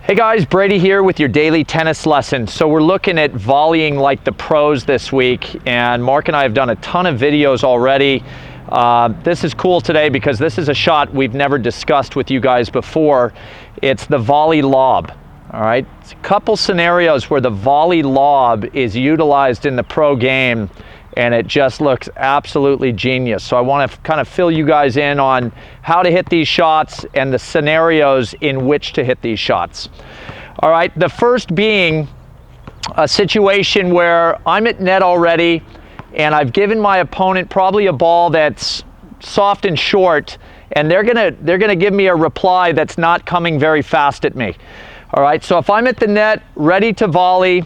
Hey guys, Brady here with your daily tennis lesson. So we're looking at volleying like the pros this week, and Mark and I have done a ton of videos already. This is cool today because this is a shot we've never discussed with you guys before. It's the Volley Lob. All right, it's a couple scenarios where the Volley Lob is utilized in the pro game, and it just looks absolutely genius. So I want to kind of fill you guys in on how to hit these shots and the scenarios in which to hit these shots. All right, the first being a situation where I'm at net already and I've given my opponent probably a ball that's soft and short, and they're gonna give me a reply that's not coming very fast at me. All right, so if I'm at the net ready to volley,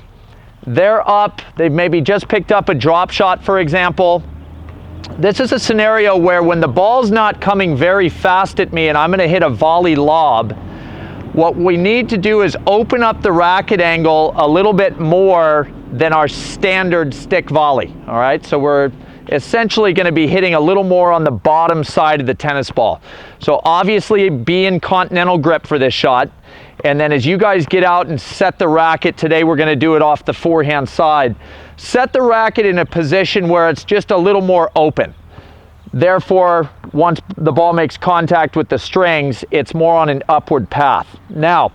they're up, they've maybe just picked up a drop shot, for example. This is a scenario where when the ball's not coming very fast at me and I'm going to hit a volley lob, what we need to do is open up the racket angle a little bit more than our standard stick volley. All right, so we're essentially going to be hitting a little more on the bottom side of the tennis ball. So obviously be in continental grip for this shot. And then as you guys get out and set the racket, today we're going to do it off the forehand side, set the racket in a position where it's just a little more open. Therefore, once the ball makes contact with the strings, it's more on an upward path. Now,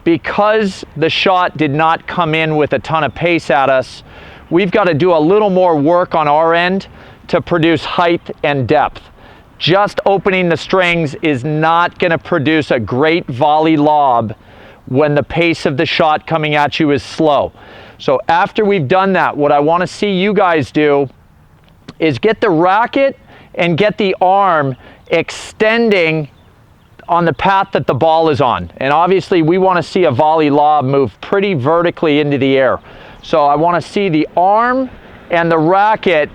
because the shot did not come in with a ton of pace at us, we've got to do a little more work on our end to produce height and depth. Just opening the strings is not going to produce a great volley lob when the pace of the shot coming at you is slow. So after we've done that, what I want to see you guys do is get the racket and get the arm extending on the path that the ball is on. And obviously we want to see a volley lob move pretty vertically into the air. So I want to see the arm and the racket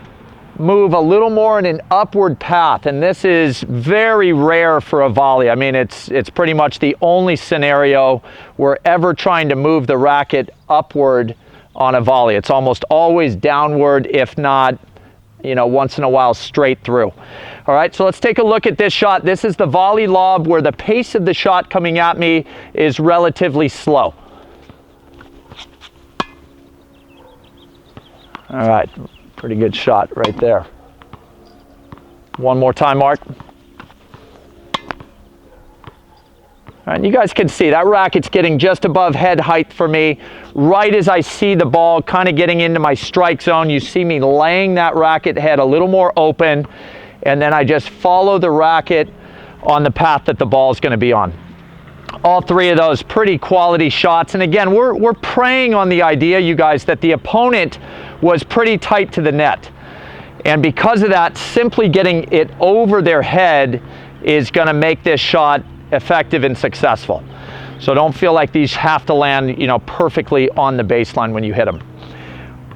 move a little more in an upward path, and this is very rare for a volley. I mean, it's pretty much the only scenario we're ever trying to move the racket upward on a volley. It's almost always downward, if not, you know, once in a while straight through. All right, so let's take a look at this shot. This is the volley lob where the pace of the shot coming at me is relatively slow. All right. Pretty good shot right there. One more time, Mark. All right, you guys can see that racket's getting just above head height for me. Right as I see the ball kind of getting into my strike zone, you see me laying that racket head a little more open, and then I just follow the racket on the path that the ball is going to be on. All three of those pretty quality shots. And again, we're preying on the idea, you guys, that the opponent was pretty tight to the net. And because of that, simply getting it over their head is going to make this shot effective and successful. So don't feel like these have to land, you know, perfectly on the baseline when you hit them.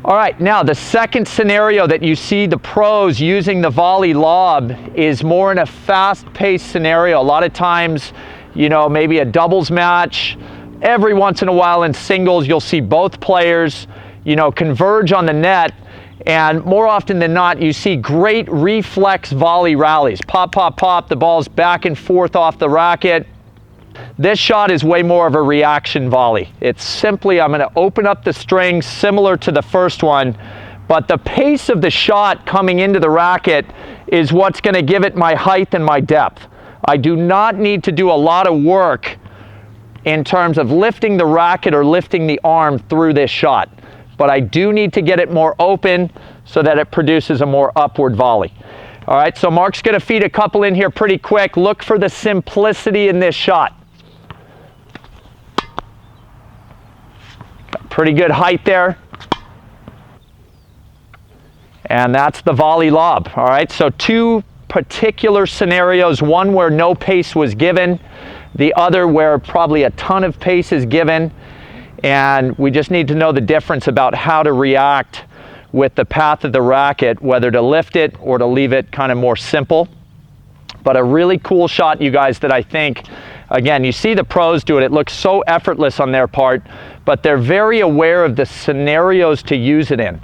All right, now the second scenario that you see the pros using the volley lob is more in a fast-paced scenario. A lot of times, you know, maybe a doubles match. Every once in a while in singles, you'll see both players, you know, converge on the net. And more often than not, you see great reflex volley rallies. Pop, pop, pop, the ball's back and forth off the racket. This shot is way more of a reaction volley. It's simply, I'm going to open up the strings similar to the first one, but the pace of the shot coming into the racket is what's going to give it my height and my depth. I do not need to do a lot of work in terms of lifting the racket or lifting the arm through this shot, but I do need to get it more open so that it produces a more upward volley. All right, so Mark's going to feed a couple in here pretty quick. Look for the simplicity in this shot. Got pretty good height there. And that's the volley lob. All right, so two particular scenarios, one where no pace was given, the other where probably a ton of pace is given, and we just need to know the difference about how to react with the path of the racket, whether to lift it or to leave it kind of more simple. But a really cool shot, you guys, that I think, again, you see the pros do it, it looks so effortless on their part, but they're very aware of the scenarios to use it in.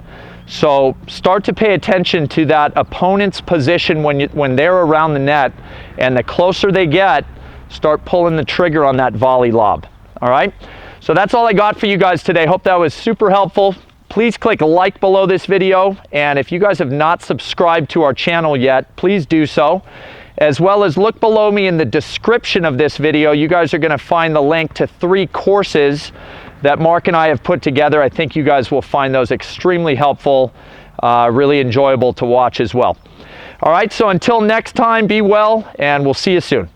So start to pay attention to that opponent's position when they're around the net, and the closer they get, start pulling the trigger on that volley lob. All right, so that's all I got for you guys today. Hope that was super helpful. Please click like below this video, and if you guys have not subscribed to our channel yet, please do so. As well as look below me in the description of this video. You guys are going to find the link to 3 courses that Mark and I have put together. I think you guys will find those extremely helpful, really enjoyable to watch as well. All right, so until next time, be well, and we'll see you soon.